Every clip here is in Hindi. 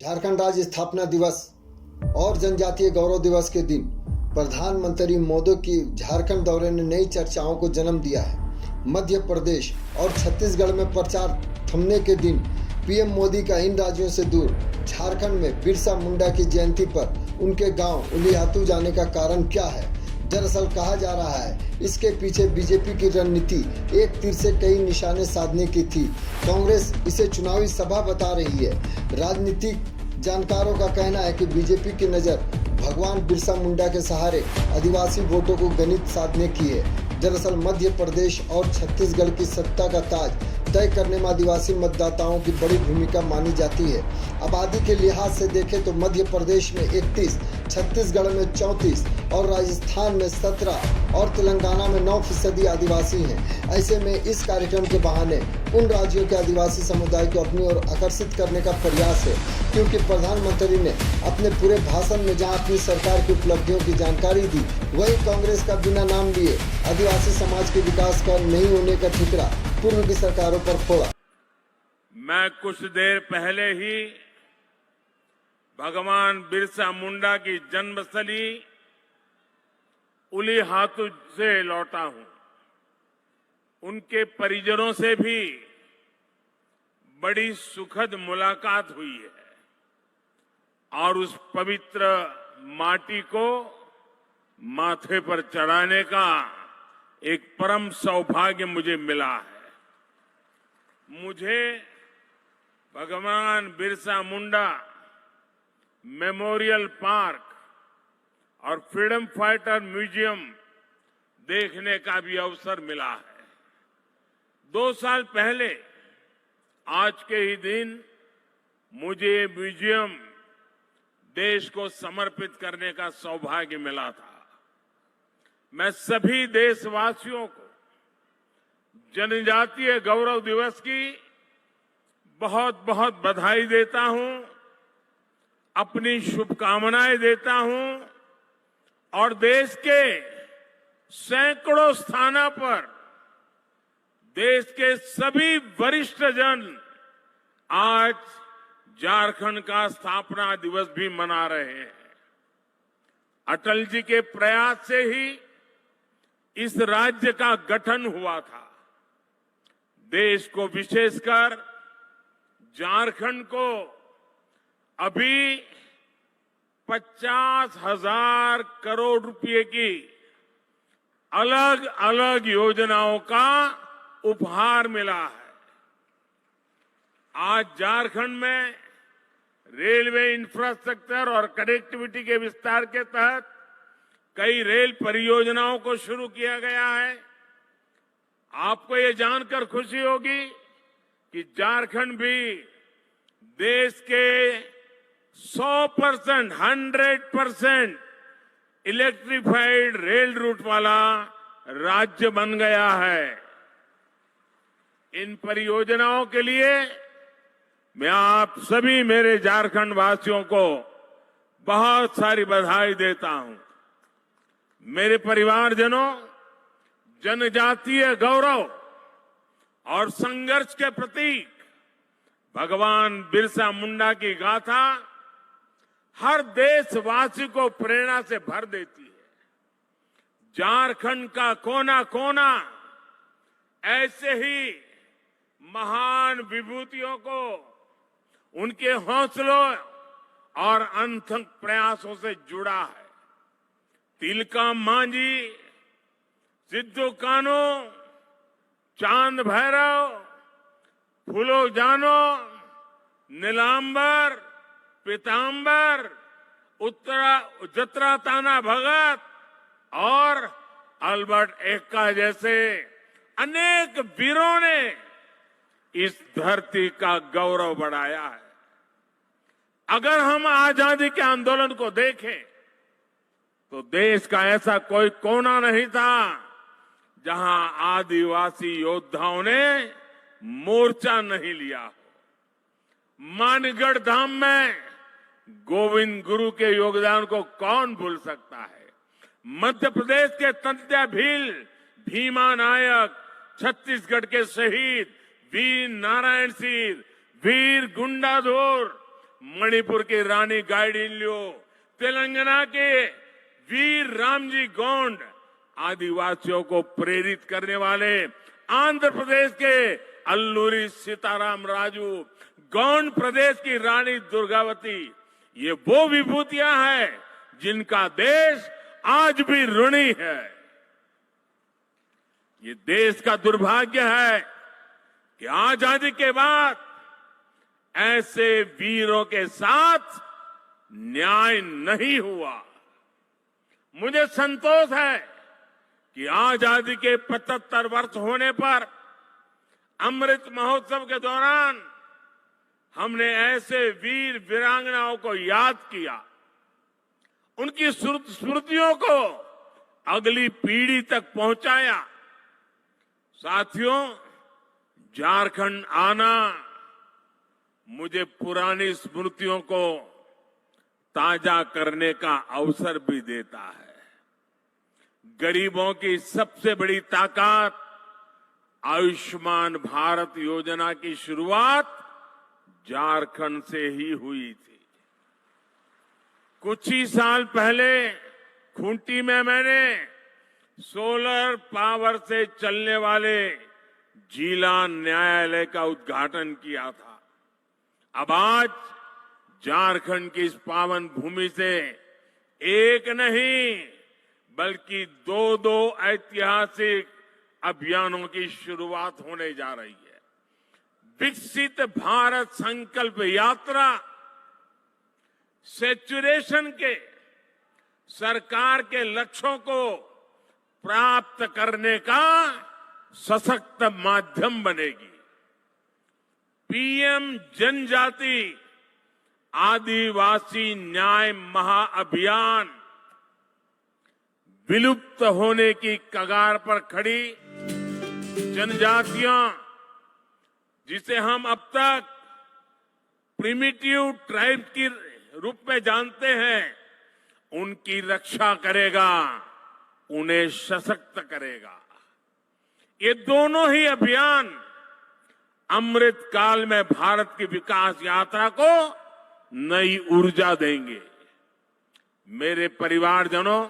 झारखंड राज्य स्थापना दिवस और जनजातीय गौरव दिवस के दिन प्रधानमंत्री मोदी की झारखंड दौरे ने नई चर्चाओं को जन्म दिया है। मध्य प्रदेश और छत्तीसगढ़ में प्रचार थमने के दिन पीएम मोदी का इन राज्यों से दूर झारखंड में बिरसा मुंडा की जयंती पर उनके गांव उलियातू जाने का कारण क्या है? दरअसल कहा जा रहा है इसके पीछे बीजेपी की रणनीति एक तीर से कई निशाने साधने की थी। कांग्रेस इसे चुनावी सभा बता रही है। राजनीतिक जानकारों का कहना है कि बीजेपी की नज़र भगवान बिरसा मुंडा के सहारे आदिवासी वोटों को गणित साधने की है। दरअसल मध्य प्रदेश और छत्तीसगढ़ की सत्ता का ताज तय करने में आदिवासी मतदाताओं की बड़ी भूमिका मानी जाती है। आबादी के लिहाज से देखें तो मध्य प्रदेश में 31, छत्तीसगढ़ में 34 और राजस्थान में 17 और तेलंगाना में 9% आदिवासी हैं। ऐसे में इस कार्यक्रम के बहाने उन राज्यों के आदिवासी समुदाय को अपनी ओर आकर्षित करने का प्रयास है, क्योंकि प्रधानमंत्री ने अपने पूरे भाषण में जहां अपनी सरकार की उपलब्धियों की जानकारी दी, वहीं कांग्रेस का बिना नाम लिए आदिवासी समाज के विकास का नहीं होने का ठिकरा पूर्व की सरकारों पर फोड़ा। मैं कुछ देर पहले ही भगवान बिरसा मुंडा की जन्मस्थली उलिहातू से लौटा हूं। उनके परिजनों से भी बड़ी सुखद मुलाकात हुई है और उस पवित्र माटी को माथे पर चढ़ाने का एक परम सौभाग्य मुझे मिला है। मुझे भगवान बिरसा मुंडा मेमोरियल पार्क और फ्रीडम फाइटर म्यूजियम देखने का भी अवसर मिला है। 2 साल पहले आज के ही दिन मुझे ये म्यूजियम देश को समर्पित करने का सौभाग्य मिला था। मैं सभी देशवासियों को जनजातीय गौरव दिवस की बहुत बहुत बधाई देता हूं, अपनी शुभकामनाएं देता हूं और देश के सैकड़ों स्थानों पर देश के सभी वरिष्ठ जन आज झारखंड का स्थापना दिवस भी मना रहे हैं। अटल जी के प्रयास से ही इस राज्य का गठन हुआ था। देश को, विशेषकर झारखंड को अभी 50,000 करोड़ रुपए की अलग अलग योजनाओं का उपहार मिला है। आज झारखंड में रेलवे इंफ्रास्ट्रक्चर और कनेक्टिविटी के विस्तार के तहत कई रेल परियोजनाओं को शुरू किया गया है। आपको ये जानकर खुशी होगी कि झारखंड भी देश के 100% इलेक्ट्रिफाइड रेल रूट वाला राज्य बन गया है। इन परियोजनाओं के लिए मैं आप सभी मेरे झारखंड वासियों को बहुत सारी बधाई देता हूं। मेरे परिवारजनों, जनजातीय गौरव और संघर्ष के प्रतीक भगवान बिरसा मुंडा की गाथा हर देशवासी को प्रेरणा से भर देती है। झारखंड का कोना कोना ऐसे ही महान विभूतियों को उनके हौसलों और अनथक प्रयासों से जुड़ा है। तिलका मांझी, सिद्धू कान्हू, चांद भैरव, फूलो जानो, नीलांबर, पीतांबर, जत्रा ताना भगत और अल्बर्ट एक्का जैसे अनेक वीरों ने इस धरती का गौरव बढ़ाया है। अगर हम आजादी के आंदोलन को देखें तो देश का ऐसा कोई कोना नहीं था जहां आदिवासी योद्धाओं ने मोर्चा नहीं लिया हो। मानगढ़ धाम में गोविंद गुरु के योगदान को कौन भूल सकता है। मध्य प्रदेश के तंत्या भील, भीमा नायक, छत्तीसगढ़ के शहीद वीर नारायण सिंह, वीर गुंडाधुर, मणिपुर की रानी गाइडिंलियो, तेलंगाना के वीर रामजी गोंड, आदिवासियों को प्रेरित करने वाले आंध्र प्रदेश के अल्लूरी सीताराम राजू, गोंड प्रदेश की रानी दुर्गावती, ये वो विभूतियां हैं जिनका देश आज भी ऋणी है। ये देश का दुर्भाग्य है कि आजादी के बाद ऐसे वीरों के साथ न्याय नहीं हुआ। मुझे संतोष है कि आजादी के 75 वर्ष होने पर अमृत महोत्सव के दौरान हमने ऐसे वीर वीरांगनाओं को याद किया, उनकी स्मृतियों को अगली पीढ़ी तक पहुंचाया। साथियों, झारखंड आना मुझे पुरानी स्मृतियों को ताजा करने का अवसर भी देता है। गरीबों की सबसे बड़ी ताकत आयुष्मान भारत योजना की शुरुआत झारखंड से ही हुई थी। कुछ ही साल पहले खूंटी में मैंने सोलर पावर से चलने वाले जिला न्यायालय का उद्घाटन किया था। अब आज झारखंड की इस पावन भूमि से एक नहीं बल्कि दो ऐतिहासिक अभियानों की शुरुआत होने जा रही है। विकसित भारत संकल्प यात्रा सैचुरेशन के सरकार के लक्ष्यों को प्राप्त करने का सशक्त माध्यम बनेगी। पीएम जनजाति आदिवासी न्याय महाअभियान विलुप्त होने की कगार पर खड़ी जनजातियां, जिसे हम अब तक प्रिमिटिव ट्राइब के रूप में जानते हैं, उनकी रक्षा करेगा, उन्हें सशक्त करेगा। ये दोनों ही अभियान अमृत काल में भारत की विकास यात्रा को नई ऊर्जा देंगे। मेरे परिवारजनों,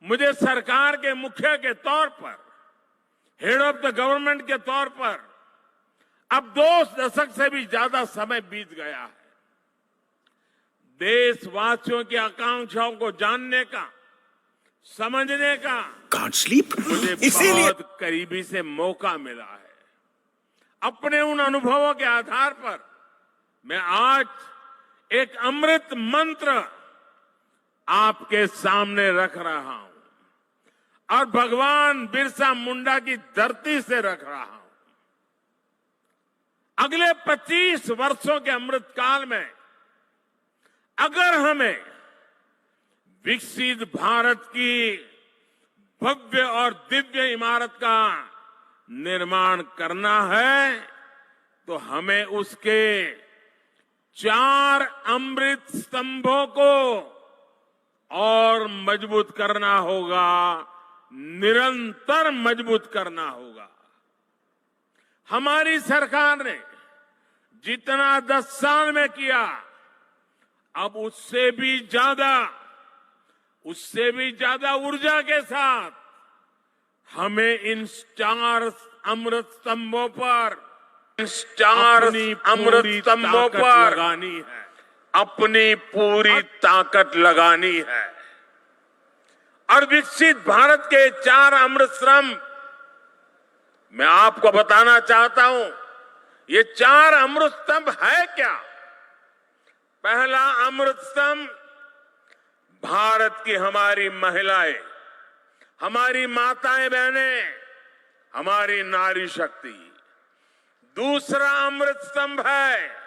मुझे सरकार के मुखिया के तौर पर, हेड ऑफ द गवर्नमेंट के तौर पर अब 2 दशक से भी ज्यादा समय बीत गया है। देशवासियों की आकांक्षाओं को जानने का, समझने का मुझे बहुत करीबी से मौका मिला है। अपने उन अनुभवों के आधार पर मैं आज एक अमृत मंत्र आपके सामने रख रहा हूं और भगवान बिरसा मुंडा की धरती से रख रहा हूं। अगले 25 वर्षों के अमृत काल में अगर हमें विकसित भारत की भव्य और दिव्य इमारत का निर्माण करना है तो हमें उसके 4 अमृत स्तंभों को और मजबूत करना होगा, निरंतर मजबूत करना होगा। हमारी सरकार ने जितना 10 साल में किया, अब उससे भी ज्यादा ऊर्जा के साथ हमें इन 4 अमृत स्तंभों पर लगानी है, अपनी पूरी ताकत लगानी है। और विकसित भारत के 4 अमृत स्तंभ मैं आपको बताना चाहता हूं। ये 4 अमृत स्तंभ है क्या? पहला अमृत स्तंभ भारत की हमारी महिलाएं, हमारी माताएं बहनें, हमारी नारी शक्ति। दूसरा अमृत स्तंभ है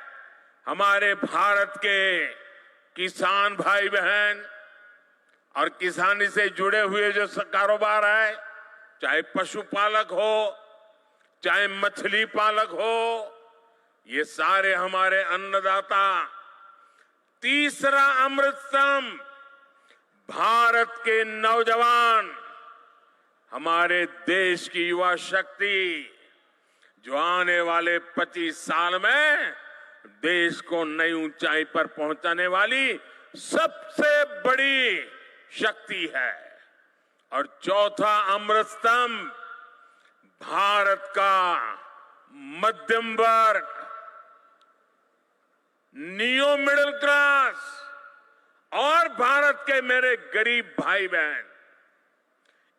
हमारे भारत के किसान भाई बहन और किसानी से जुड़े हुए जो कारोबार है, चाहे पशुपालक हो, चाहे मछली पालक हो, ये सारे हमारे अन्नदाता। तीसरा अमृत स्तंभ भारत के नौजवान, हमारे देश की युवा शक्ति, जो आने वाले 25 साल में देश को नई ऊंचाई पर पहुंचाने वाली सबसे बड़ी शक्ति है। और चौथा अमृत स्तंभ भारत का मध्यम वर्ग, नियो मिडिल क्लास और भारत के मेरे गरीब भाई बहन,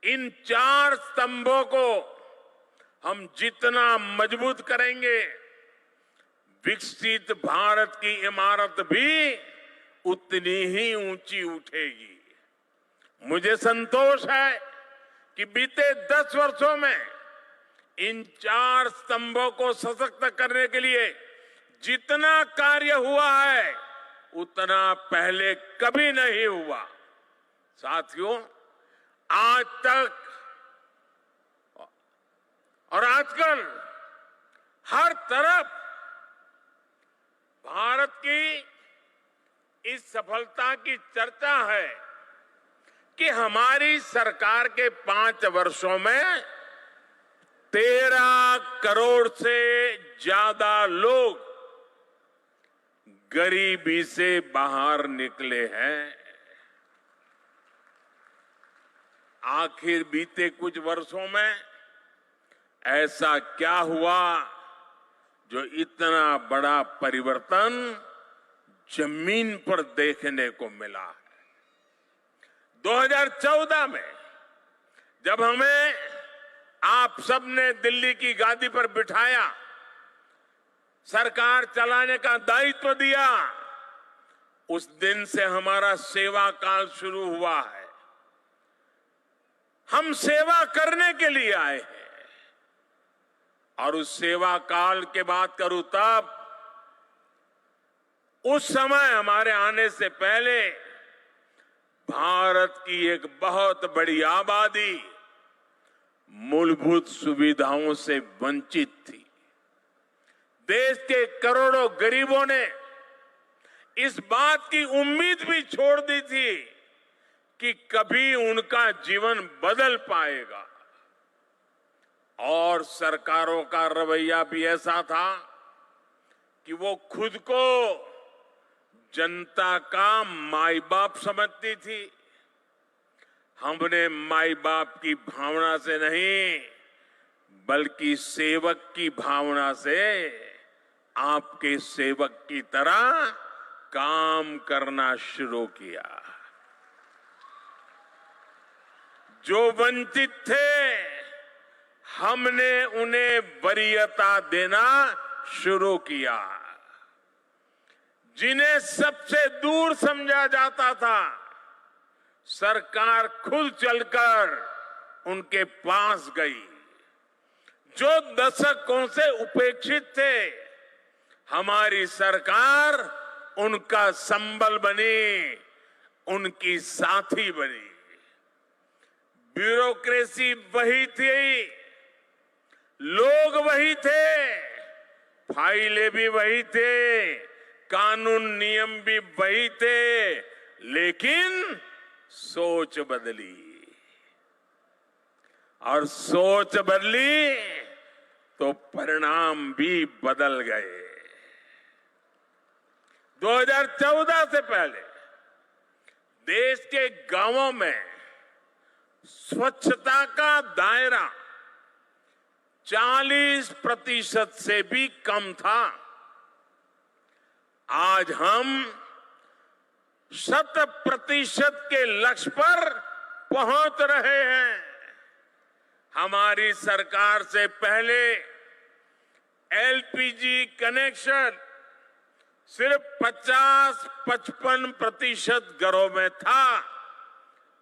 इन चार स्तंभों को हम जितना मजबूत करेंगे, विकसित भारत की इमारत भी उतनी ही ऊंची उठेगी। मुझे संतोष है कि बीते 10 वर्षों में इन चार स्तंभों को सशक्त करने के लिए जितना कार्य हुआ है उतना पहले कभी नहीं हुआ। साथियों, आज तक और आजकल हर तरफ भारत की इस सफलता की चर्चा है कि हमारी सरकार के 5 वर्षों में 13 करोड़ से ज्यादा लोग गरीबी से बाहर निकले हैं। आखिर बीते कुछ वर्षों में ऐसा क्या हुआ जो इतना बड़ा परिवर्तन जमीन पर देखने को मिला है। 2014 में जब हमें आप सबने दिल्ली की गादी पर बिठाया, सरकार चलाने का दायित्व दिया, उस दिन से हमारा सेवा काल शुरू हुआ है। हम सेवा करने के लिए आए हैं और उस सेवा काल के बात करूं तब उस समय हमारे आने से पहले भारत की एक बहुत बड़ी आबादी मूलभूत सुविधाओं से वंचित थी। देश के करोड़ों गरीबों ने इस बात की उम्मीद भी छोड़ दी थी कि कभी उनका जीवन बदल पाएगा। और सरकारों का रवैया भी ऐसा था कि वो खुद को जनता का माई बाप समझती थी। हमने माई बाप की भावना से नहीं बल्कि सेवक की भावना से आपके सेवक की तरह काम करना शुरू किया। जो वंचित थे हमने उन्हें वरीयता देना शुरू किया। जिन्हें सबसे दूर समझा जाता था, सरकार खुद चलकर उनके पास गई। जो दशकों से उपेक्षित थे, हमारी सरकार उनका संबल बनी, उनकी साथी बनी। ब्यूरोक्रेसी वही थी, लोग वही थे, फाइलें भी वही थे, कानून नियम भी वही थे, लेकिन सोच बदली। और सोच बदली तो परिणाम भी बदल गए। 2014 से पहले देश के गांवों में स्वच्छता का दायरा 40% से भी कम था। आज हम 100% के लक्ष्य पर पहुंच रहे हैं। हमारी सरकार से पहले एलपीजी कनेक्शन सिर्फ 50-55% घरों में था।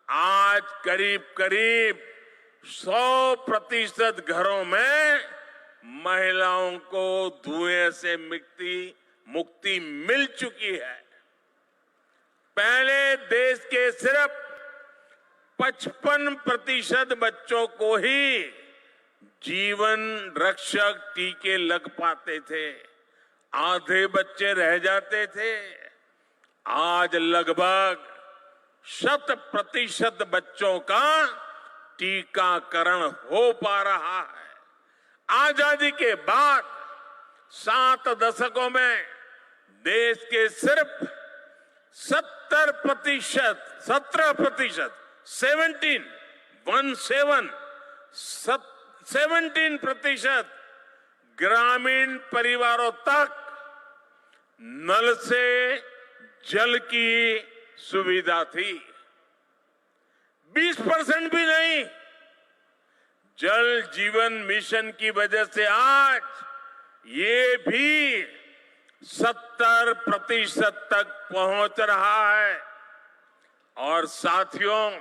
आज करीब करीब 100% घरों में महिलाओं को धुएं से मुक्ति मिल चुकी है। पहले देश के सिर्फ 55% बच्चों को ही जीवन रक्षक टीके लग पाते थे, आधे बच्चे रह जाते थे। आज लगभग 100% बच्चों का टीकाकरण हो पा रहा है। आजादी के बाद 7 दशकों में देश के सिर्फ 17%, 17% ग्रामीण परिवारों तक नल से जल की सुविधा थी। 20% भी नहीं। जल जीवन मिशन की वजह से आज ये भी 70% तक पहुंच रहा है। और साथियों,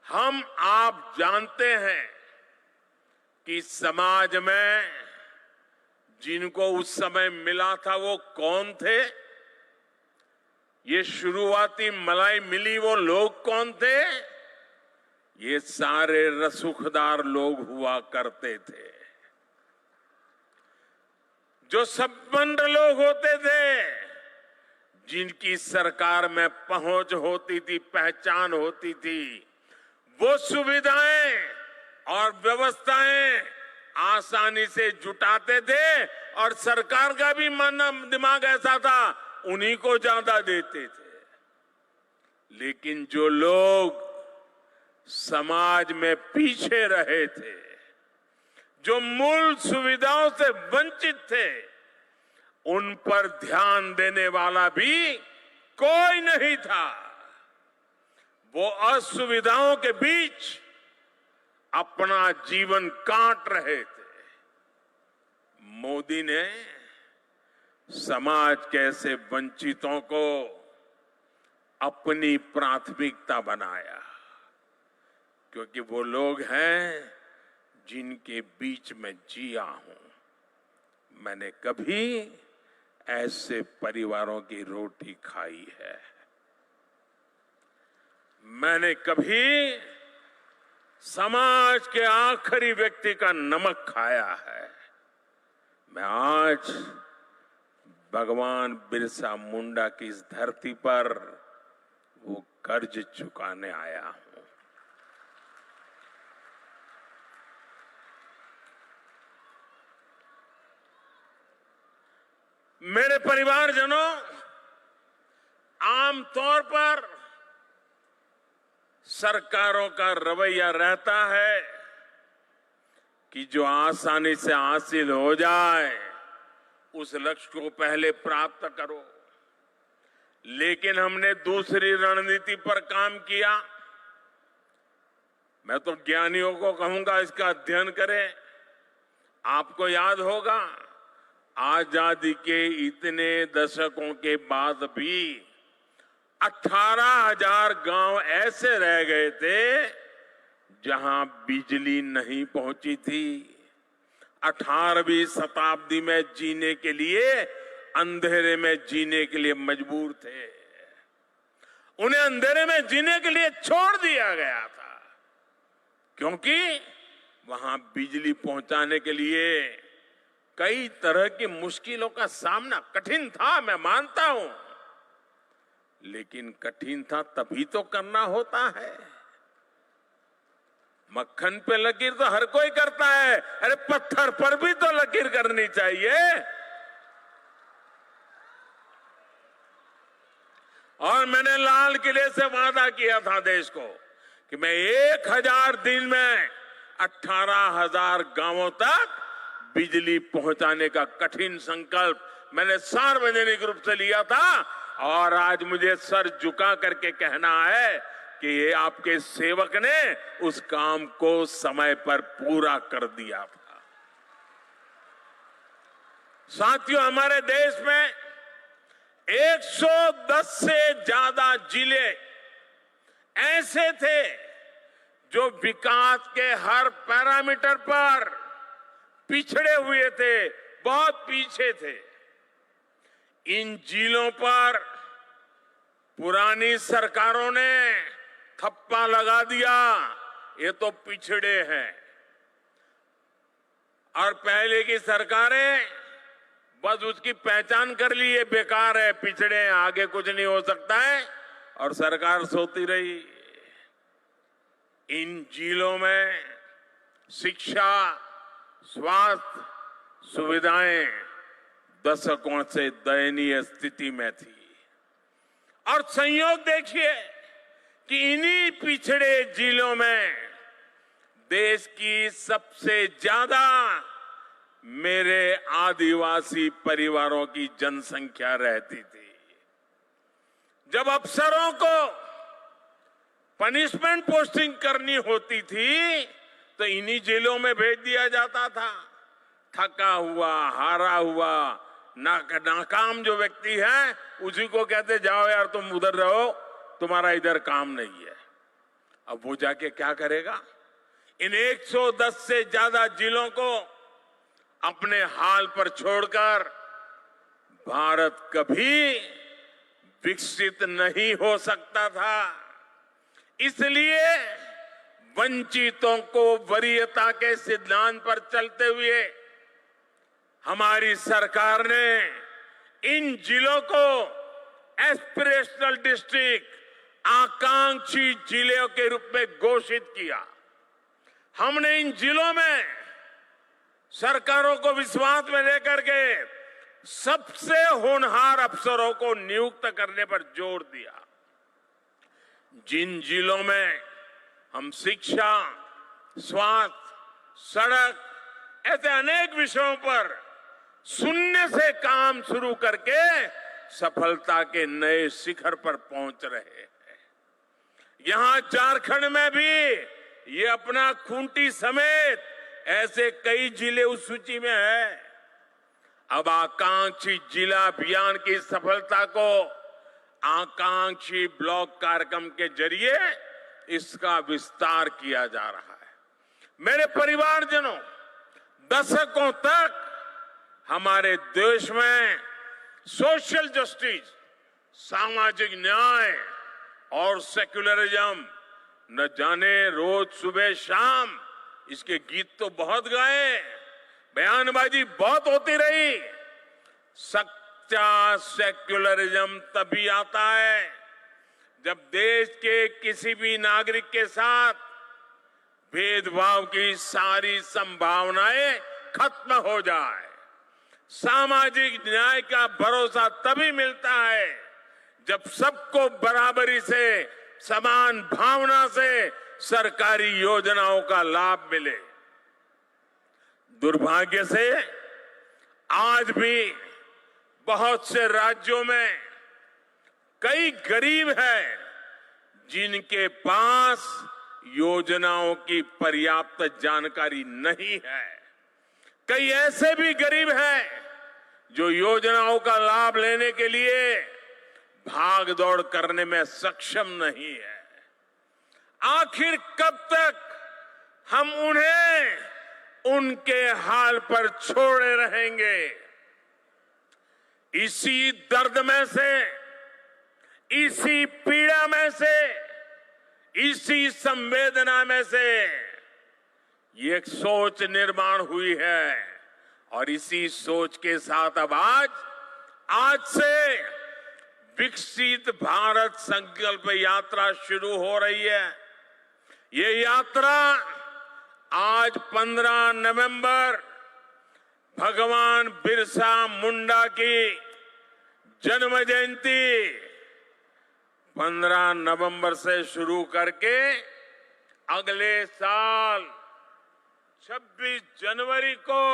हम आप जानते हैं कि समाज में जिनको उस समय मिला था वो कौन थे? ये शुरुआती मलाई मिली वो लोग कौन थे? ये सारे रसूखदार लोग हुआ करते थे। जो संपन्न लोग होते थे, जिनकी सरकार में पहुंच होती थी, पहचान होती थी, वो सुविधाएं और व्यवस्थाएं आसानी से जुटाते थे और सरकार का भी मन दिमाग ऐसा था, उन्हीं को ज्यादा देते थे। लेकिन जो लोग समाज में पीछे रहे थे, जो मूल सुविधाओं से वंचित थे, उन पर ध्यान देने वाला भी कोई नहीं था। वो असुविधाओं के बीच अपना जीवन काट रहे थे। मोदी ने समाज के ऐसे वंचितों को अपनी प्राथमिकता बनाया, क्योंकि वो लोग हैं जिनके बीच में जिया हूं। मैंने कभी ऐसे परिवारों की रोटी खाई है। मैंने कभी समाज के आखिरी व्यक्ति का नमक खाया है। मैं आज भगवान बिरसा मुंडा की इस धरती पर वो कर्ज चुकाने आया हूं। मेरे परिवारजनों, आमतौर पर सरकारों का रवैया रहता है कि जो आसानी से हासिल हो जाए उस लक्ष्य को पहले प्राप्त करो। लेकिन हमने दूसरी रणनीति पर काम किया। मैं तो ज्ञानियों को कहूंगा इसका अध्ययन करें। आपको याद होगा, आजादी के इतने दशकों के बाद भी 18,000 गांव ऐसे रह गए थे जहां बिजली नहीं पहुंची थी। 18वीं शताब्दी में जीने के लिए, अंधेरे में जीने के लिए मजबूर थे। उन्हें अंधेरे में जीने के लिए छोड़ दिया गया था, क्योंकि वहां बिजली पहुंचाने के लिए कई तरह की मुश्किलों का सामना कठिन था, मैं मानता हूं। लेकिन कठिन था तभी तो करना होता है। मक्खन पे लकीर तो हर कोई करता है, अरे पत्थर पर भी तो लकीर करनी चाहिए। और मैंने लाल किले से वादा किया था देश को कि मैं 1000 दिन में 18,000 गांवों तक बिजली पहुंचाने का कठिन संकल्प मैंने सार्वजनिक रूप से लिया था। और आज मुझे सर झुका करके कहना है कि ये आपके सेवक ने उस काम को समय पर पूरा कर दिया था। साथियों, हमारे देश में 110 से ज्यादा जिले ऐसे थे जो विकास के हर पैरामीटर पर पिछड़े हुए थे, बहुत पीछे थे। इन जिलों पर पुरानी सरकारों ने थप्पा लगा दिया, ये तो पिछड़े हैं। और पहले की सरकारें बस उसकी पहचान कर ली, ये बेकार है, पिछड़े हैं, आगे कुछ नहीं हो सकता है, और सरकार सोती रही। इन जिलों में शिक्षा, स्वास्थ्य सुविधाएं दशकों से दयनीय स्थिति में थी। और संयोग देखिए कि इन्हीं पिछड़े जिलों में देश की सबसे ज्यादा मेरे आदिवासी परिवारों की जनसंख्या रहती थी। जब अफसरों को पनिशमेंट पोस्टिंग करनी होती थी तो इन्हीं जिलों में भेज दिया जाता था। थका हुआ, हारा हुआ, नाकाम जो व्यक्ति है उसी को कहते जाओ यार तुम उधर रहो, तुम्हारा इधर काम नहीं है। अब वो जाके क्या करेगा? इन 110 से ज्यादा जिलों को अपने हाल पर छोड़कर भारत कभी विकसित नहीं हो सकता था। इसलिए वंचितों को वरीयता के सिद्धांत पर चलते हुए हमारी सरकार ने इन जिलों को एस्पिरेशनल डिस्ट्रिक्ट, आकांक्षी जिलों के रूप में घोषित किया। हमने इन जिलों में सरकारों को विश्वास में लेकर के सबसे होनहार अफसरों को नियुक्त करने पर जोर दिया। जिन जिलों में हम शिक्षा, स्वास्थ्य, सड़क ऐसे अनेक विषयों पर शून्य से काम शुरू करके सफलता के नए शिखर पर पहुंच रहे हैं। यहां झारखंड में भी ये अपना खूंटी समेत ऐसे कई जिले उस सूची में है। अब आकांक्षी जिला अभियान की सफलता को आकांक्षी ब्लॉक कार्यक्रम के जरिए इसका विस्तार किया जा रहा है। मेरे परिवारजनों, दशकों तक हमारे देश में सोशल जस्टिस, सामाजिक न्याय और सेक्युलरिज्म न जाने रोज सुबह शाम इसके गीत तो बहुत गाए, बयानबाजी बहुत होती रही। सच्चा सेक्युलरिज्म तभी आता है जब देश के किसी भी नागरिक के साथ भेदभाव की सारी संभावनाएं खत्म हो जाए। सामाजिक न्याय का भरोसा तभी मिलता है जब सबको बराबरी से, समान भावना से सरकारी योजनाओं का लाभ मिले। दुर्भाग्य से आज भी बहुत से राज्यों में कई गरीब हैं जिनके पास योजनाओं की पर्याप्त जानकारी नहीं है। कई ऐसे भी गरीब हैं जो योजनाओं का लाभ लेने के लिए भाग दौड़ करने में सक्षम नहीं है। आखिर कब तक हम उन्हें उनके हाल पर छोड़े रहेंगे? इसी दर्द में से, इसी पीड़ा में से, इसी संवेदना में से ये एक सोच निर्माण हुई है और इसी सोच के साथ अब आज से विकसित भारत संकल्प यात्रा शुरू हो रही है। ये यात्रा आज 15 नवंबर भगवान बिरसा मुंडा की जन्म जयंती 15 नवंबर से शुरू करके अगले साल 26 जनवरी को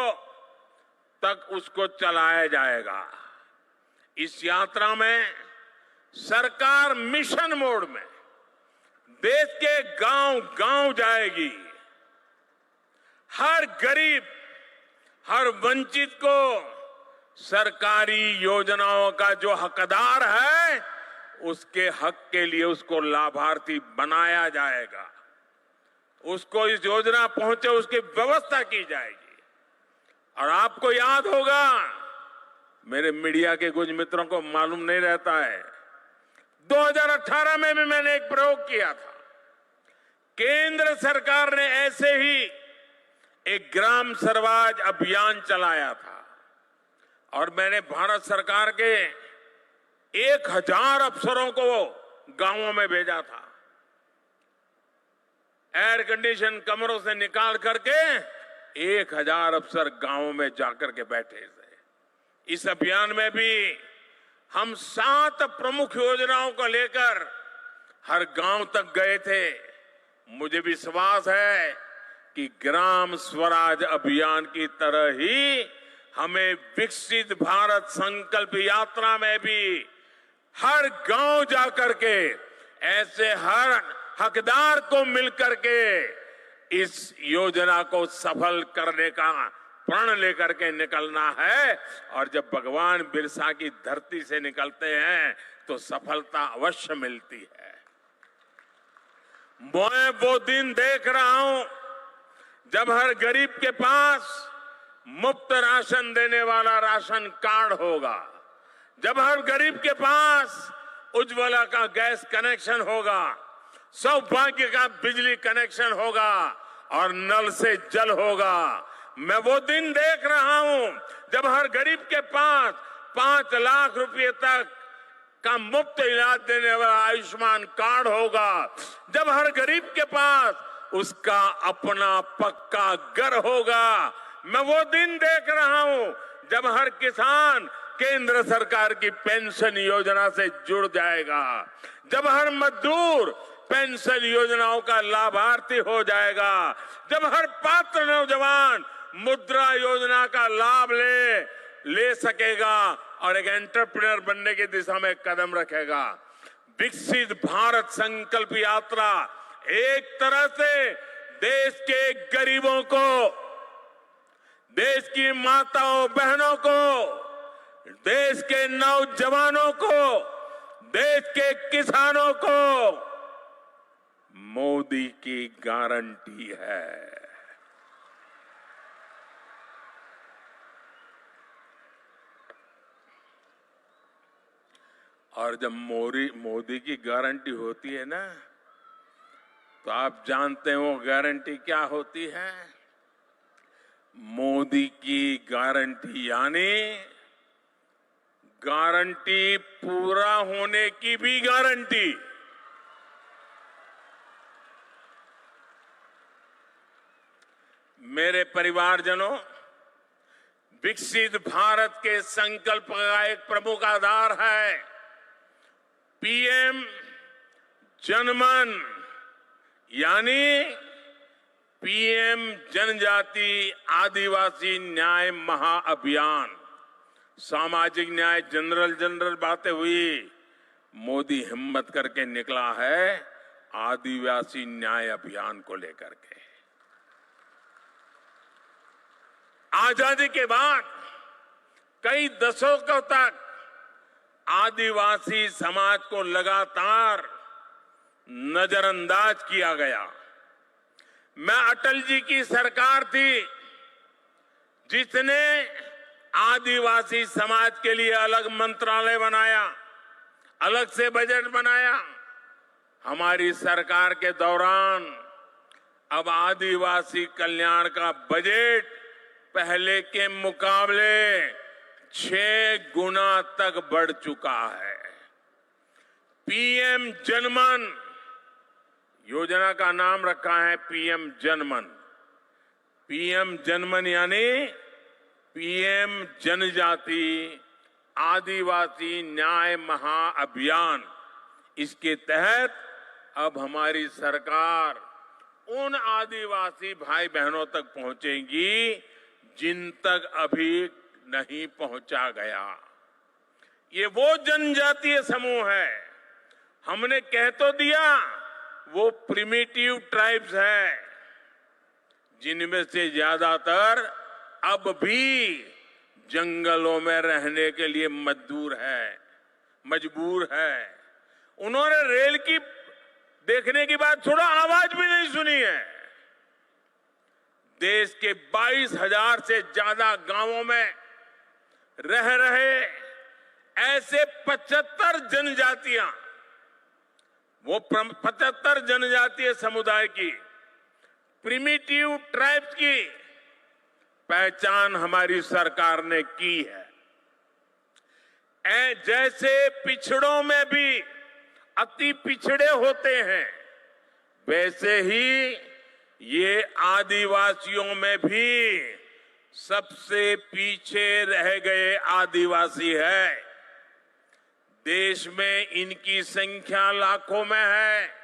तक उसको चलाया जाएगा। इस यात्रा में सरकार मिशन मोड में देश के गांव-गांव जाएगी। हर गरीब, हर वंचित को सरकारी योजनाओं का जो हकदार है उसके हक के लिए उसको लाभार्थी बनाया जाएगा। उसको इस योजना पहुंचे उसकी व्यवस्था की जाएगी। और आपको याद होगा, मेरे मीडिया के कुछ मित्रों को मालूम नहीं रहता है, 2018 में भी मैंने एक प्रयोग किया था। केंद्र सरकार ने ऐसे ही एक ग्राम स्वराज अभियान चलाया था और मैंने भारत सरकार के 1000 अफसरों को गांवों में भेजा था। एयर कंडीशन कमरों से निकाल करके 1000 अफसर गांवों में जाकर के बैठे थे। इस अभियान में भी हम 7 प्रमुख योजनाओं को लेकर हर गांव तक गए थे। मुझे विश्वास है कि ग्राम स्वराज अभियान की तरह ही हमें विकसित भारत संकल्प यात्रा में भी हर गांव जाकर के ऐसे हर हकदार को मिलकर के इस योजना को सफल करने का प्रण लेकर के निकलना है। और जब भगवान बिरसा की धरती से निकलते हैं तो सफलता अवश्य मिलती है। मैं वो दिन देख रहा हूं जब हर गरीब के पास मुफ्त राशन देने वाला राशन कार्ड होगा, जब हर गरीब के पास उज्ज्वला का गैस कनेक्शन होगा, सौभाग्य का बिजली कनेक्शन होगा और नल से जल होगा। मैं वो दिन देख रहा हूं जब हर गरीब के पास 5 लाख रुपए तक का मुफ्त इलाज देने वाला आयुष्मान कार्ड होगा, जब हर गरीब के पास उसका अपना पक्का घर होगा। मैं वो दिन देख रहा हूं जब हर किसान केंद्र सरकार की पेंशन योजना से जुड़ जाएगा, जब हर मजदूर पेंशन योजनाओं का लाभार्थी हो जाएगा, जब हर पात्र नौजवान मुद्रा योजना का लाभ ले सकेगा और एक एंटरप्रेन्योर बनने की दिशा में कदम रखेगा। विकसित भारत संकल्प यात्रा एक तरह से देश के गरीबों को, देश की माताओं बहनों को, देश के नौजवानों को, देश के किसानों को मोदी की गारंटी है। और जब मोदी की गारंटी होती है ना, तो आप जानते हैं वो गारंटी क्या होती है? मोदी की गारंटी यानी गारंटी पूरा होने की भी गारंटी। मेरे परिवारजनों, विकसित भारत के संकल्प का एक प्रमुख आधार है पीएम जनमन, यानी पीएम जनजाति आदिवासी न्याय महाअभियान। सामाजिक न्याय जनरल बातें हुई, मोदी हिम्मत करके निकला है आदिवासी न्याय अभियान को लेकर के। आजादी के बाद कई दशकों तक आदिवासी समाज को लगातार नजरअंदाज किया गया। मैं अटल जी की सरकार थी जिसने आदिवासी समाज के लिए अलग मंत्रालय बनाया, अलग से बजट बनाया। हमारी सरकार के दौरान अब आदिवासी कल्याण का बजट पहले के मुकाबले 6 गुना तक बढ़ चुका है। पीएम जनमन योजना का नाम रखा है पीएम जनमन। पीएम जनमन यानी पीएम जनजाति आदिवासी न्याय महाअभियान। इसके तहत अब हमारी सरकार उन आदिवासी भाई बहनों तक पहुंचेगी जिन तक अभी नहीं पहुंचा गया। ये वो जनजातीय समूह है, हमने कह तो दिया वो प्रिमिटिव ट्राइब्स है, जिनमें से ज्यादातर अब भी जंगलों में रहने के लिए मजबूर है। उन्होंने रेल की देखने की बात थोड़ा आवाज भी नहीं सुनी है। देश के 22,000 से ज्यादा गांवों में रह रहे ऐसे 75 जनजातियां, वो 75 जनजातीय समुदाय की प्रिमिटिव ट्राइब्स की पहचान हमारी सरकार ने की है। जैसे पिछड़ों में भी अति पिछड़े होते हैं, वैसे ही ये आदिवासियों में भी सबसे पीछे रह गए आदिवासी है। देश में इनकी संख्या लाखों में है।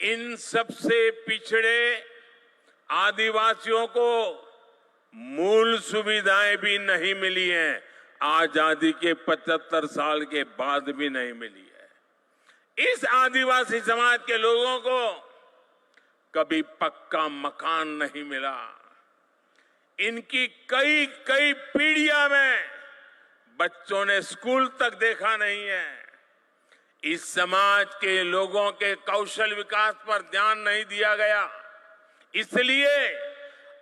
इन सबसे पिछड़े आदिवासियों को मूल सुविधाएं भी नहीं मिली हैं। आजादी के 75 साल के बाद भी नहीं मिली है। इस आदिवासी समाज के लोगों को कभी पक्का मकान नहीं मिला। इनकी कई कई पीढ़ियां में बच्चों ने स्कूल तक देखा नहीं है। इस समाज के लोगों के कौशल विकास पर ध्यान नहीं दिया गया। इसलिए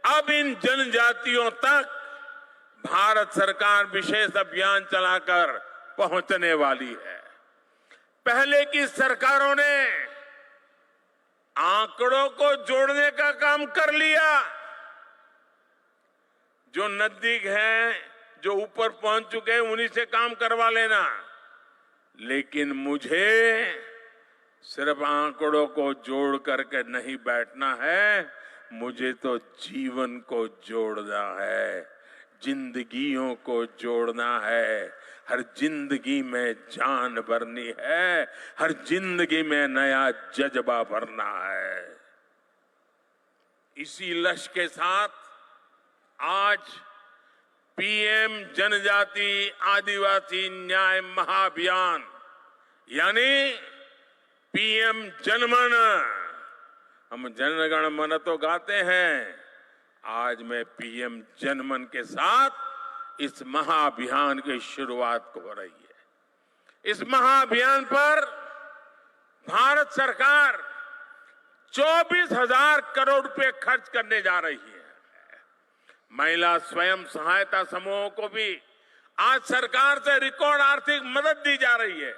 अब इन जनजातियों तक भारत सरकार विशेष अभियान चलाकर पहुंचने वाली है। पहले की सरकारों ने आंकड़ों को जोड़ने का काम कर लिया। जो नजदीक हैं, जो ऊपर पहुंच चुके हैं, उन्हीं से काम करवा लेना। लेकिन मुझे सिर्फ आंकड़ों को जोड़ करके नहीं बैठना है, मुझे तो जीवन को जोड़ना है, जिंदगियों को जोड़ना है। हर जिंदगी में जान भरनी है, हर जिंदगी में नया जज्बा भरना है। इसी लक्ष्य के साथ आज पीएम जनजाति आदिवासी न्याय महाअभियान यानी पीएम जनमन, हम जनगण मन तो गाते हैं, आज मैं पीएम जनमन के साथ इस महाअभियान की शुरुआत हो रही है। इस महाअभियान पर भारत सरकार 24,000 करोड़ रुपए खर्च करने जा रही है। महिला स्वयं सहायता समूहों को भी आज सरकार से रिकॉर्ड आर्थिक मदद दी जा रही है।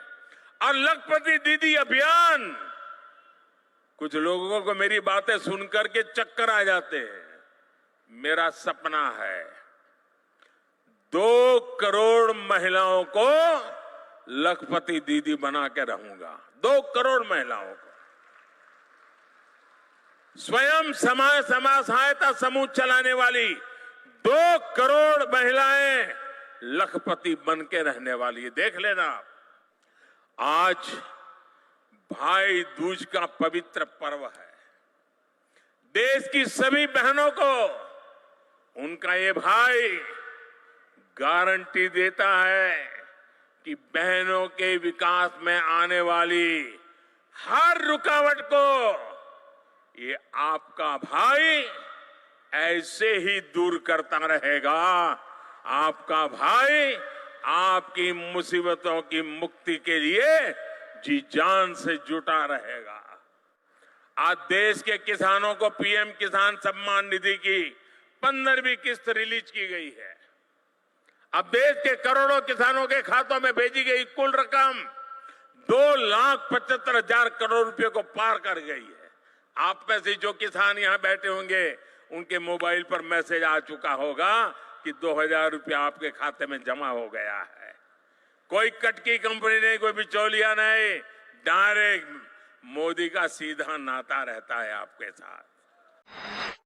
और लखपति दीदी अभियान, कुछ लोगों को मेरी बातें सुनकर के चक्कर आ जाते हैं। मेरा सपना है 2 करोड़ महिलाओं को लखपति दीदी बना के रहूंगा। 2 करोड़ महिलाओं को स्वयं समाज सहायता समूह चलाने वाली 2 करोड़ महिलाएं लखपति बन के रहने वाली है। देख लेना आप। आज भाई दूज का पवित्र पर्व है। देश की सभी बहनों को उनका ये भाई गारंटी देता है कि बहनों के विकास में आने वाली हर रुकावट को ये आपका भाई ऐसे ही दूर करता रहेगा। आपका भाई आपकी मुसीबतों की मुक्ति के लिए जी जान से जुटा रहेगा। आज देश के किसानों को पीएम किसान सम्मान निधि की 15वीं किस्त रिलीज की गई है। अब देश के करोड़ों किसानों के खातों में भेजी गई कुल रकम 2,75,000 करोड़ रुपए को पार कर गई है। आप में से जो किसान यहां बैठे होंगे, उनके मोबाइल पर मैसेज आ चुका होगा कि 2,000 रुपया आपके खाते में जमा हो गया है। कोई कटकी कंपनी नहीं, कोई बिचौलिया नहीं, डायरेक्ट मोदी का सीधा नाता रहता है आपके साथ।